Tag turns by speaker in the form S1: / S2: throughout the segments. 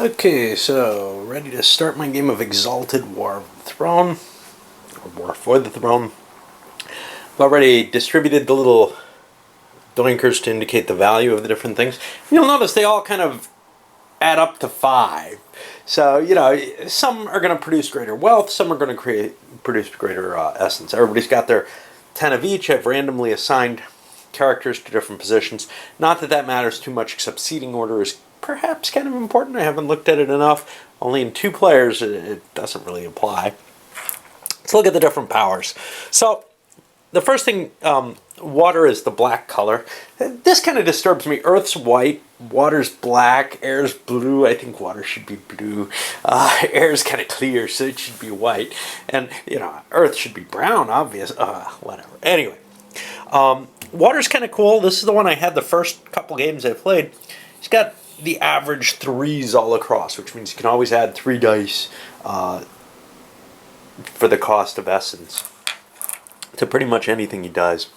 S1: Okay, so ready to start my game of Exalted War of the Throne, or War for the Throne. I've already distributed the little doinkers to indicate the value of the different things. You'll notice they all kind of add up to 5. So, some are going to produce greater wealth, some are going to produce greater essence. Everybody's got their 10 of each. I've randomly assigned characters to different positions. Not that that matters too much, except seating order is perhaps kind of important. I haven't looked at it enough. Only in 2 players it doesn't really apply. Let's look at the different powers. So the first thing, water is the black color. This kind of disturbs me. Earth's white, water's black, air's blue. I think water should be blue. Air's kind of clear, so it should be white. And, Earth should be brown, obvious. Whatever. Anyway, water's kind of cool. This is the one I had the first couple games I played. It's got the average 3s all across, which means you can always add 3 dice for the cost of essence to pretty much anything he does.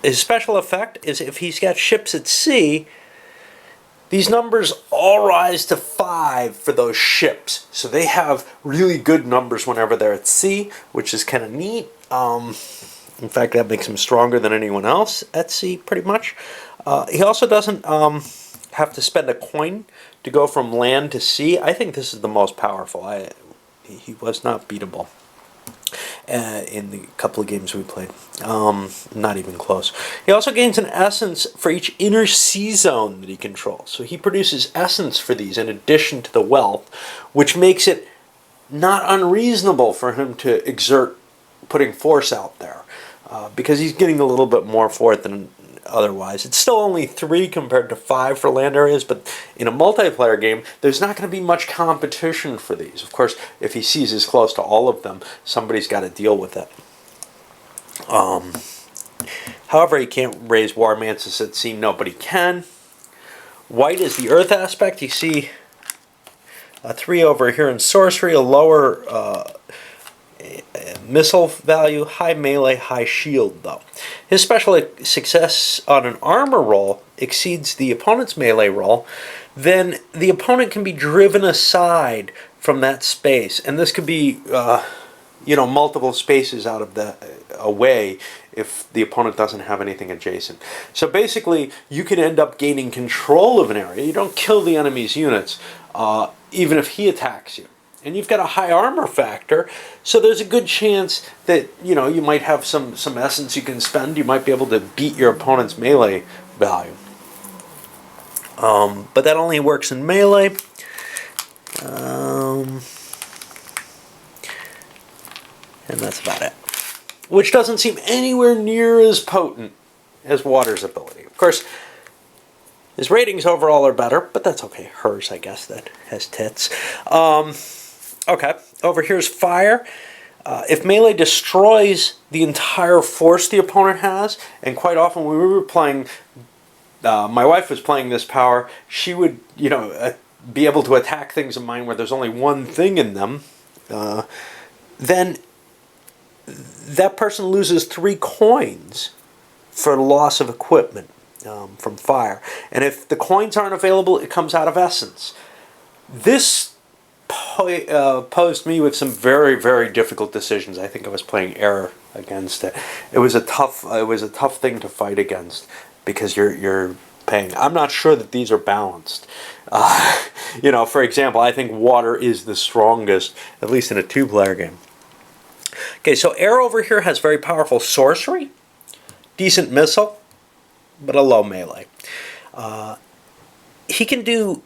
S1: His special effect is if he's got ships at sea, these numbers all rise to 5 for those ships. So they have really good numbers whenever they're at sea, which is kind of neat. In fact, that makes him stronger than anyone else at sea, pretty much. He also doesn't have to spend a coin to go from land to sea. I think this is the most powerful. He was not beatable in the couple of games we played. Not even close. He also gains an essence for each inner sea zone that he controls. So he produces essence for these in addition to the wealth, which makes it not unreasonable for him to exert putting force out there. Because he's getting a little bit more for it than otherwise. It's still only 3 compared to 5 for land areas, but in a multiplayer game, there's not going to be much competition for these. Of course, if he seizes close to all of them, somebody's got to deal with it. However, he can't raise War Mantis at sea. Nobody can. White is the earth aspect. You see a 3 over here in sorcery, a lower missile value, high melee, high shield though. His special success on an armor roll exceeds the opponent's melee roll, then the opponent can be driven aside from that space, and this could be multiple spaces out of the away if the opponent doesn't have anything adjacent. So basically you can end up gaining control of an area. You don't kill the enemy's units even if he attacks you. And you've got a high armor factor, so there's a good chance that you might have some essence you can spend. You might be able to beat your opponent's melee value. But that only works in melee. And that's about it. Which doesn't seem anywhere near as potent as water's ability. Of course, his ratings overall are better, but that's okay. Hers, I guess, that has tits. Okay, over here's fire. If melee destroys the entire force the opponent has, and quite often when we were playing, my wife was playing this power, she would, be able to attack things of mine where there's only one thing in them, then that person loses 3 coins for loss of equipment from fire. And if the coins aren't available, it comes out of essence. This posed me with some very, very difficult decisions. I think I was playing air against it. It was a tough thing to fight against because you're paying. I'm not sure that these are balanced. For example, I think water is the strongest, at least in a 2-player game. Okay, so air over here has very powerful sorcery, decent missile, but a low melee. He can do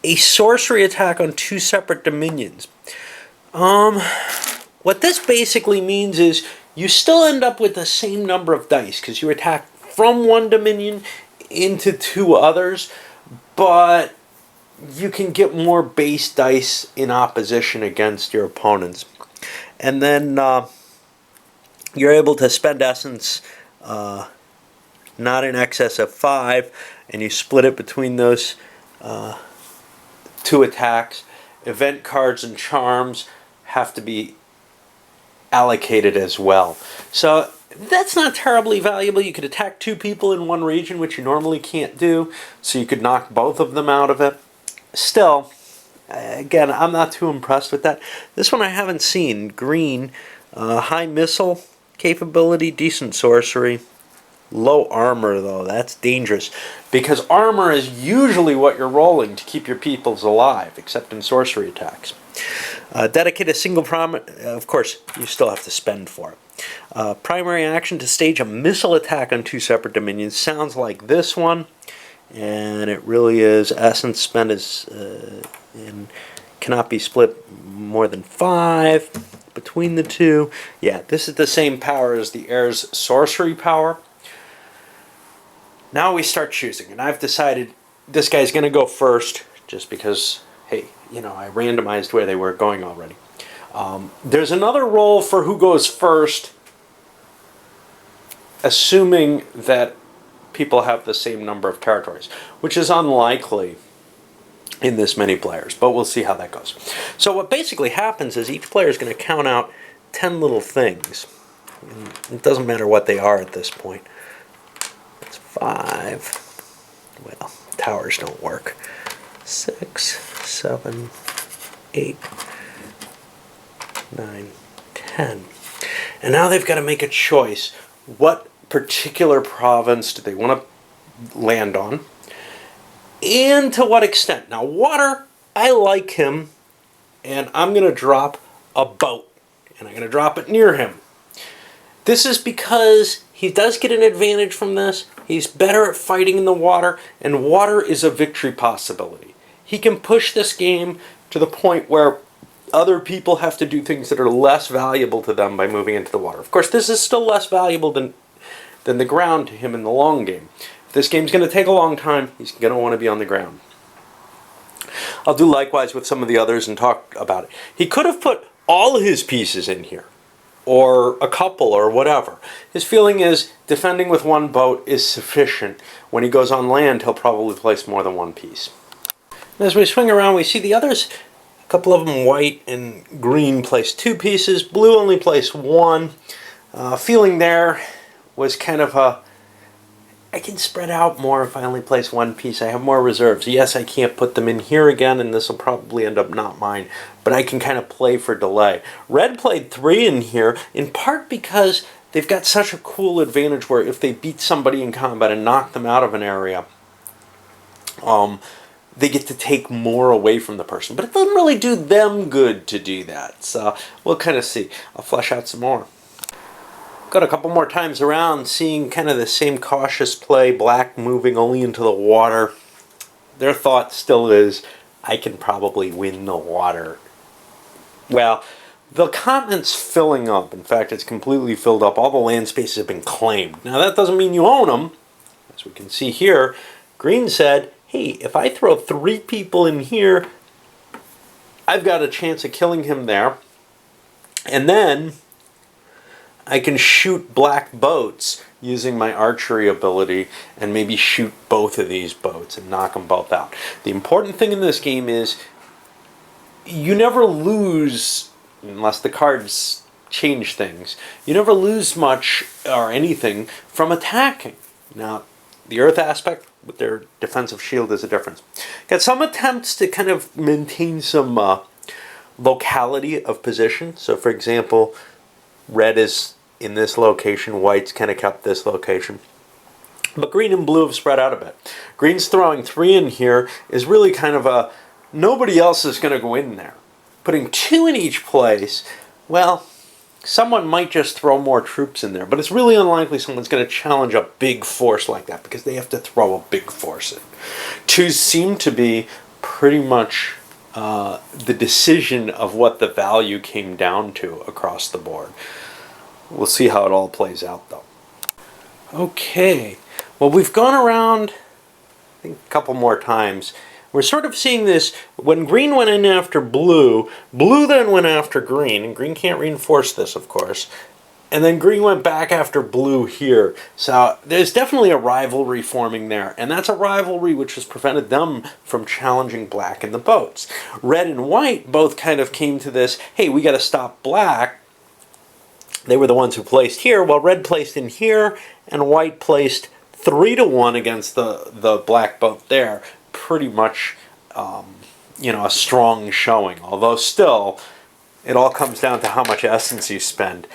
S1: a sorcery attack on 2 separate dominions. What this basically means is you still end up with the same number of dice because you attack from one dominion into 2 others, but you can get more base dice in opposition against your opponents. And then you're able to spend essence not in excess of 5, and you split it between those 2 attacks. Event cards and charms have to be allocated as well. So that's not terribly valuable. You could attack 2 people in one region, which you normally can't do, so you could knock both of them out of it. Still, again, I'm not too impressed with that. This one I haven't seen. Green, high missile capability, decent sorcery. Low armor, though. That's dangerous, because armor is usually what you're rolling to keep your peoples alive, except in sorcery attacks. Dedicate a single of course, you still have to spend for it. Primary action to stage a missile attack on 2 separate dominions. Sounds like this one, and it really is. Essence spent is and cannot be split more than 5 between the 2. Yeah, this is the same power as the heir's sorcery power. Now we start choosing, and I've decided this guy's going to go first, just because, hey, you know, I randomized where they were going already. There's another roll for who goes first, assuming that people have the same number of territories, which is unlikely in this many players, but we'll see how that goes. So what basically happens is each player is going to count out 10 little things. It doesn't matter what they are at this point. It's 5. Well, towers don't work. 6, 7, 8, 9, 10. And now they've got to make a choice. What particular province do they want to land on? And to what extent? Now, water, I like him, and I'm going to drop a boat. And I'm going to drop it near him. This is because he does get an advantage from this. He's better at fighting in the water, and water is a victory possibility. He can push this game to the point where other people have to do things that are less valuable to them by moving into the water. Of course, this is still less valuable than the ground to him in the long game. If this game's going to take a long time, he's going to want to be on the ground. I'll do likewise with some of the others and talk about it. He could have put all his pieces in here, or a couple, or whatever. His feeling is defending with one boat is sufficient. When he goes on land, he'll probably place more than one piece. And as we swing around, we see the others, a couple of them white and green place 2 pieces, blue only place 1. Feeling there was kind of a, I can spread out more if I only place 1 piece. I have more reserves. Yes, I can't put them in here again, and this will probably end up not mine, but I can kind of play for delay. Red played 3 in here, in part because they've got such a cool advantage where if they beat somebody in combat and knock them out of an area, they get to take more away from the person. But it doesn't really do them good to do that, so we'll kind of see. I'll flesh out some more. Got a couple more times around, seeing kind of the same cautious play, black moving only into the water. Their thought still is, I can probably win the water. Well, the continent's filling up. In fact, it's completely filled up. All the land spaces have been claimed. Now, that doesn't mean you own them. As we can see here, Green said, hey, if I throw 3 people in here, I've got a chance of killing him there. And then I can shoot black boats using my archery ability and maybe shoot both of these boats and knock them both out. The important thing in this game is you never lose, unless the cards change things, you never lose much or anything from attacking. Now, the earth aspect with their defensive shield is a difference. Got some attempts to kind of maintain some locality of position. So, for example, red is in this location, white's kind of kept this location. But green and blue have spread out a bit. Green's throwing 3 in here is really kind of a, nobody else is going to go in there. Putting 2 in each place, well, someone might just throw more troops in there, but it's really unlikely someone's going to challenge a big force like that because they have to throw a big force in. 2s seem to be pretty much the decision of what the value came down to across the board. We'll see how it all plays out, though. Okay, well, we've gone around, I think, a couple more times. We're sort of seeing this, when green went in after blue, blue then went after green, and green can't reinforce this, of course, and then green went back after blue here. So there's definitely a rivalry forming there, and that's a rivalry which has prevented them from challenging black in the boats. Red and white both kind of came to this, hey, we got to stop black, They were the ones who placed here. Well, red placed in here, and white placed 3-1 against the black boat there. Pretty much, a strong showing. Although still, it all comes down to how much essence you spend.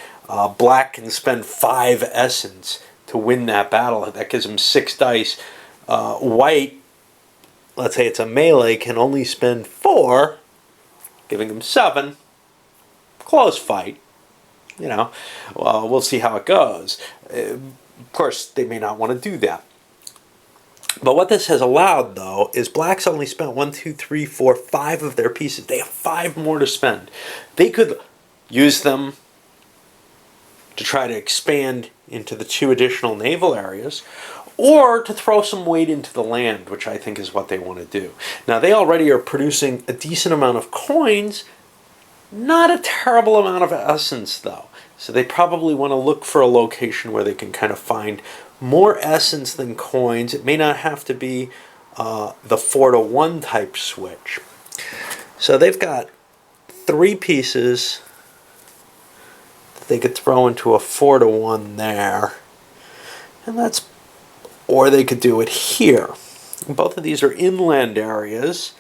S1: Black can spend 5 essence to win that battle. That gives him 6 dice. White, let's say it's a melee, can only spend 4, giving him 7. Close fight. We'll see how it goes. Of course, they may not want to do that. But what this has allowed, though, is black's only spent 1, 2, 3, 4, 5 of their pieces. They have 5 more to spend. They could use them to try to expand into the 2 additional naval areas, or to throw some weight into the land, which I think is what they want to do. Now, they already are producing a decent amount of coins, not a terrible amount of essence, though. So they probably want to look for a location where they can kind of find more essence than coins. It may not have to be the 4-1 type switch. So they've got 3 pieces that they could throw into a 4-1 there. And that's, or they could do it here. Both of these are inland areas.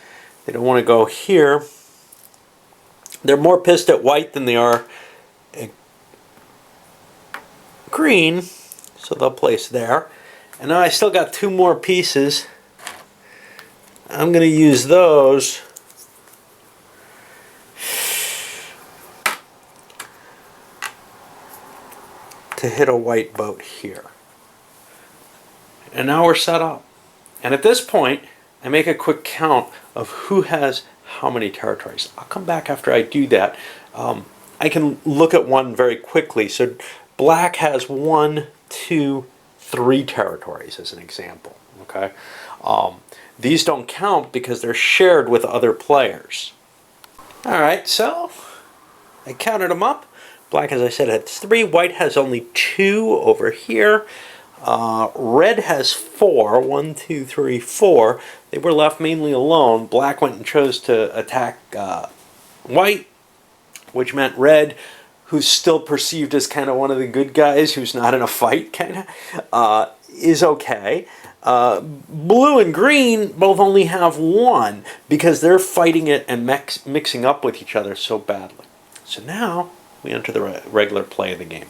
S1: They don't want to go here. They're more pissed at white than they are at green, so they'll place there. And now I still got 2 more pieces. I'm going to use those to hit a white boat here. And now we're set up. And at this point, I make a quick count of who has how many territories. I'll come back after I do that. I can look at one very quickly. So black has 1, 2, 3 territories as an example. Okay, these don't count because they're shared with other players. All right, so I counted them up. Black, as I said, had 3. White has only 2 over here. Red has 4. 1, 2, 3, 4. They were left mainly alone. Black went and chose to attack white, which meant red, who's still perceived as kind of one of the good guys, who's not in a fight, kind of, is okay. Blue and green both only have 1 because they're fighting it and mixing up with each other so badly. So now we enter the regular play of the game.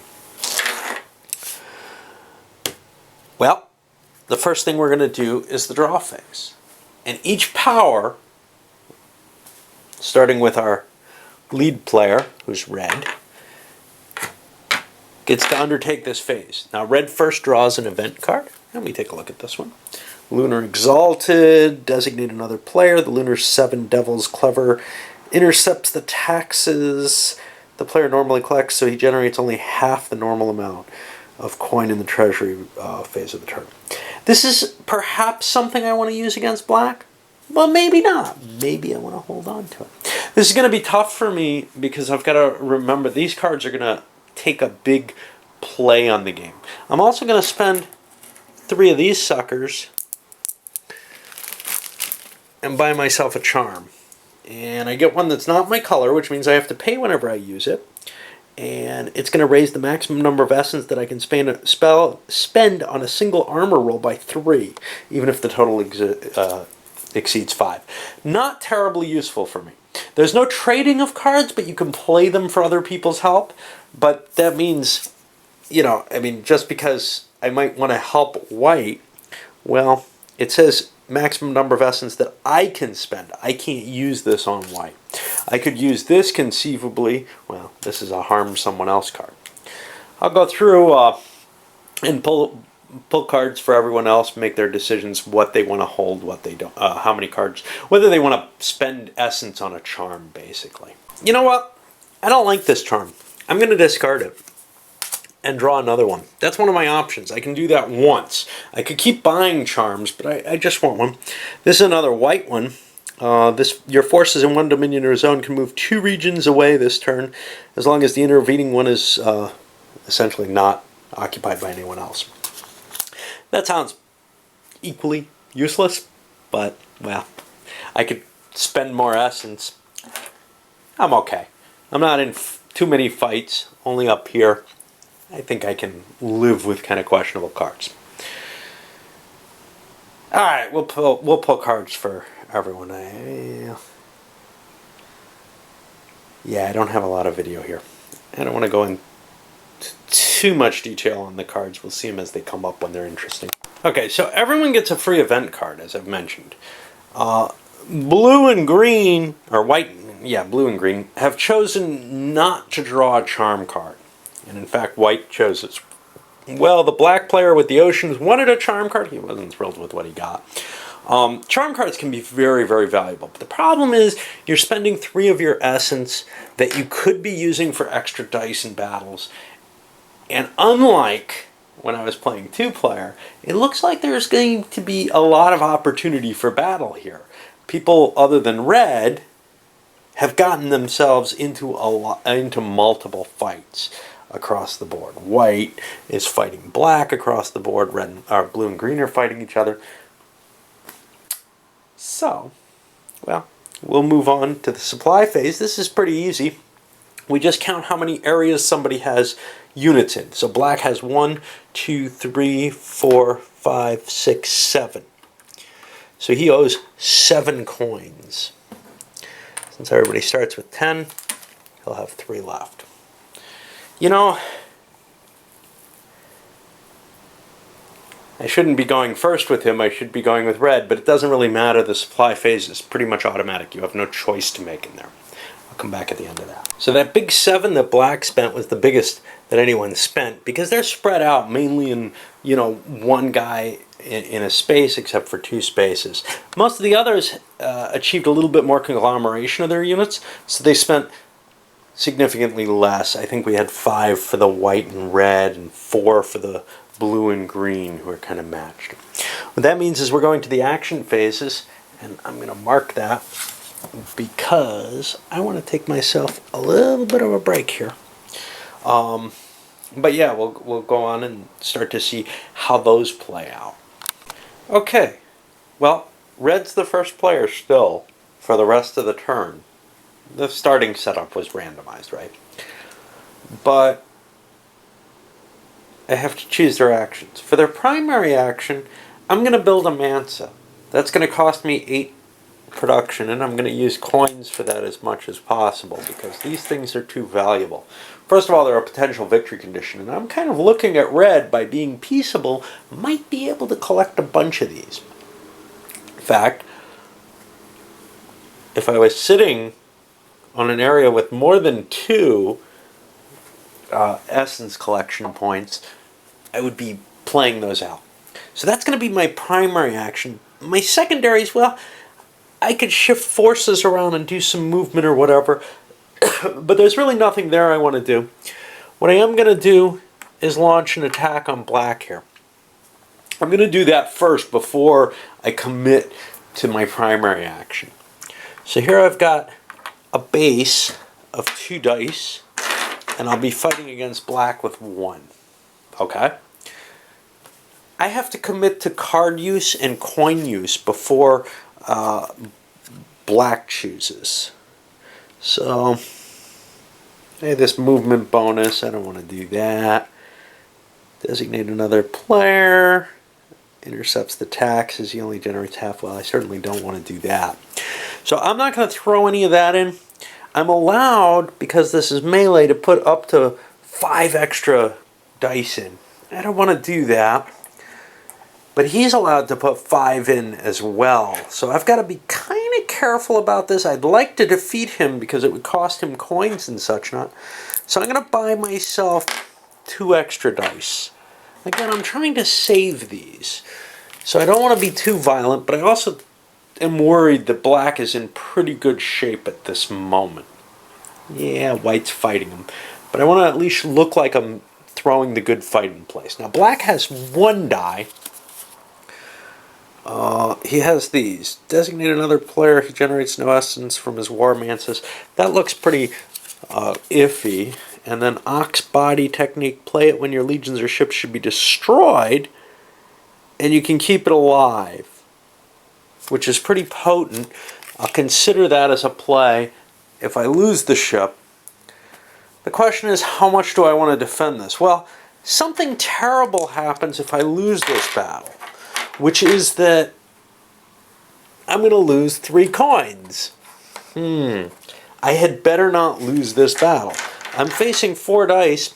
S1: Well, the first thing we're going to do is the draw phase. And each power, starting with our lead player, who's red, gets to undertake this phase. Now, red first draws an event card. Let me take a look at this one. Lunar Exalted, designate another player. The Lunar 7 Devil's Clever intercepts the taxes the player normally collects, so he generates only half the normal amount of coin in the treasury phase of the turn. This is perhaps something I want to use against black, but maybe not. Maybe I want to hold on to it. This is going to be tough for me because I've got to remember these cards are going to take a big play on the game. I'm also going to spend 3 of these suckers and buy myself a charm. And I get one that's not my color, which means I have to pay whenever I use it. And it's going to raise the maximum number of essence that I can spend on a single armor roll by 3, even if the total exceeds 5. Not terribly useful for me. There's no trading of cards, but you can play them for other people's help. But that means, just because I might want to help white, well, it says maximum number of essence that I can spend. I can't use this on white. I could use this conceivably. Well, this is a harm someone else card. I'll go through and pull cards for everyone else, make their decisions, what they want to hold, what they don't, how many cards, whether they want to spend essence on a charm, basically. You know what? I don't like this charm. I'm going to discard it and draw another one. That's one of my options. I can do that once. I could keep buying charms, but I just want one. This is another white one. Your forces in one dominion or zone can move 2 regions away this turn, as long as the intervening one is essentially not occupied by anyone else. That sounds equally useless, but, well, I could spend more essence. I'm okay. I'm not in too many fights, only up here. I think I can live with kind of questionable cards. All right, we'll pull cards for everyone. Yeah, I don't have a lot of video here. I don't want to go into too much detail on the cards. We'll see them as they come up when they're interesting. Okay, so everyone gets a free event card, as I've mentioned. Blue and green, or white, yeah, blue and green, have chosen not to draw a charm card. And in fact, white chose it. Well, the black player with the oceans wanted a charm card. He wasn't thrilled with what he got. Charm cards can be very, very valuable. But the problem is you're spending 3 of your essence that you could be using for extra dice in battles. And unlike when I was playing 2-player, it looks like there's going to be a lot of opportunity for battle here. People other than red have gotten themselves into multiple fights across the board. White is fighting black across the board. Blue and green are fighting each other. So, well, we'll move on to the supply phase. This is pretty easy. We just count how many areas somebody has units in. So black has 1, 2, 3, 4, 5, 6, 7. So he owes 7 coins. Since everybody starts with 10, he'll have 3 left. You know, I shouldn't be going first with him. I should be going with red, but it doesn't really matter. The supply phase is pretty much automatic. You have no choice to make in there. I'll come back at the end of that. So that big 7 that black spent was the biggest that anyone spent because they're spread out mainly in, one guy in a space except for 2 spaces. Most of the others achieved a little bit more conglomeration of their units, so they spent significantly less. I think we had 5 for the white and red and 4 for the blue and green, who are kind of matched. What that means is we're going to the action phases, and I'm going to mark that because I want to take myself a little bit of a break here. But yeah, we'll go on and start to see how those play out. Okay, well, red's the first player still for the rest of the turn. The starting setup was randomized, right? But I have to choose their actions. For their primary action, I'm going to build a Mansa. That's going to cost me 8 production, and I'm going to use coins for that as much as possible because these things are too valuable. First of all, they're a potential victory condition, and I'm kind of looking at red by being peaceable, might be able to collect a bunch of these. In fact, if I was sitting on an area with more than 2 essence collection points, I would be playing those out. So that's going to be my primary action. My secondaries, well, I could shift forces around and do some movement or whatever, but there's really nothing there I want to do. What I am going to do is launch an attack on black here. I'm going to do that first before I commit to my primary action. So here I've got a base of 2 dice, and I'll be fighting against black with 1. Okay? I have to commit to card use and coin use before black chooses. So, hey, this movement bonus, I don't want to do that. Designate another player. Intercepts the taxes. He only generates half. Well, I certainly don't want to do that. So I'm not going to throw any of that in. I'm allowed, because this is melee, to put up to 5 extra dice in. I don't want to do that. But he's allowed to put 5 in as well. So I've got to be kind of careful about this. I'd like to defeat him because it would cost him coins and such not. So I'm going to buy myself 2 extra dice. Again, I'm trying to save these. So I don't want to be too violent, but I also am worried that black is in pretty good shape at this moment. Yeah, white's fighting him. But I want to at least look like I'm throwing the good fight in place. Now, black has 1 die. He has these. Designate another player. He generates no essence from his war manses. That looks pretty iffy. And then Ox Body technique. Play it when your legions or ships should be destroyed. And you can keep it alive. Which is pretty potent. I'll consider that as a play. If I lose the ship, The question is, how much do I want to defend this? Well, something terrible happens if I lose this battle, which is that I'm going to lose 3 coins. I had better not lose this battle. I'm facing 4 dice.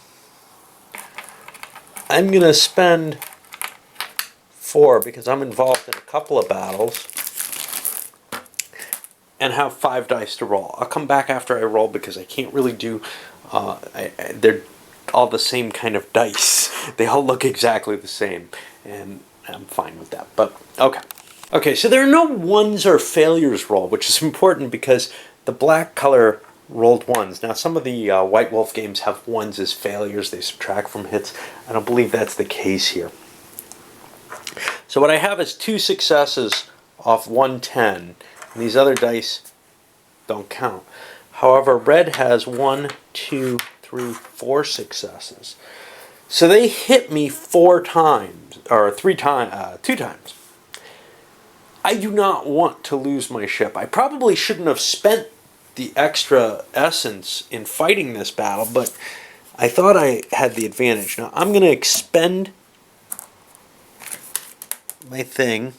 S1: I'm going to spend 4 because I'm involved in a couple of battles and have 5 dice to roll. I'll come back after I roll because I can't really do... they're all the same kind of dice. They all look exactly the same, and I'm fine with that. But, okay. Okay, so there are no ones or failures roll, which is important because the black color rolled 1s. Now, some of the White Wolf games have 1s as failures. They subtract from hits. I don't believe that's the case here. So what I have is 2 successes off 110, and these other dice don't count. However, red has 1, 2, 3, 4 successes. So they hit me 4 times, or 2 times. I do not want to lose my ship. I probably shouldn't have spent the extra essence in fighting this battle, but I thought I had the advantage. Now I'm going to expend my thing,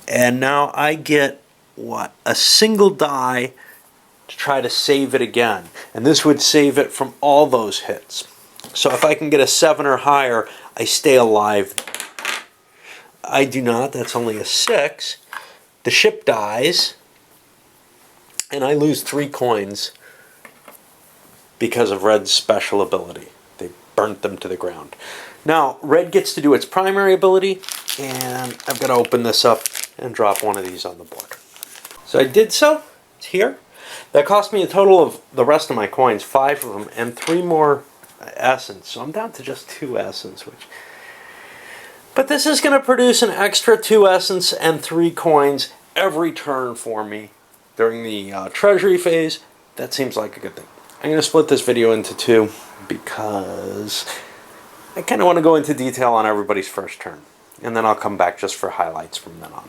S1: and now I get, what, a single die to try to save it again. And this would save it from all those hits. So if I can get a 7 or higher, I stay alive. I do not. That's only a 6. The ship dies, and I lose 3 coins because of red's special ability. They burnt them to the ground. Now, red gets to do its primary ability, and I've got to open this up and drop one of these on the board. So I did so. It's here. That cost me a total of the rest of my coins, 5 of them, and 3 more essence. So I'm down to just 2 essence, but this is going to produce an extra 2 essence and 3 coins every turn for me during the treasury phase. That seems like a good thing. I'm going to split this video into 2 because I kind of want to go into detail on everybody's first turn. And then I'll come back just for highlights from then on.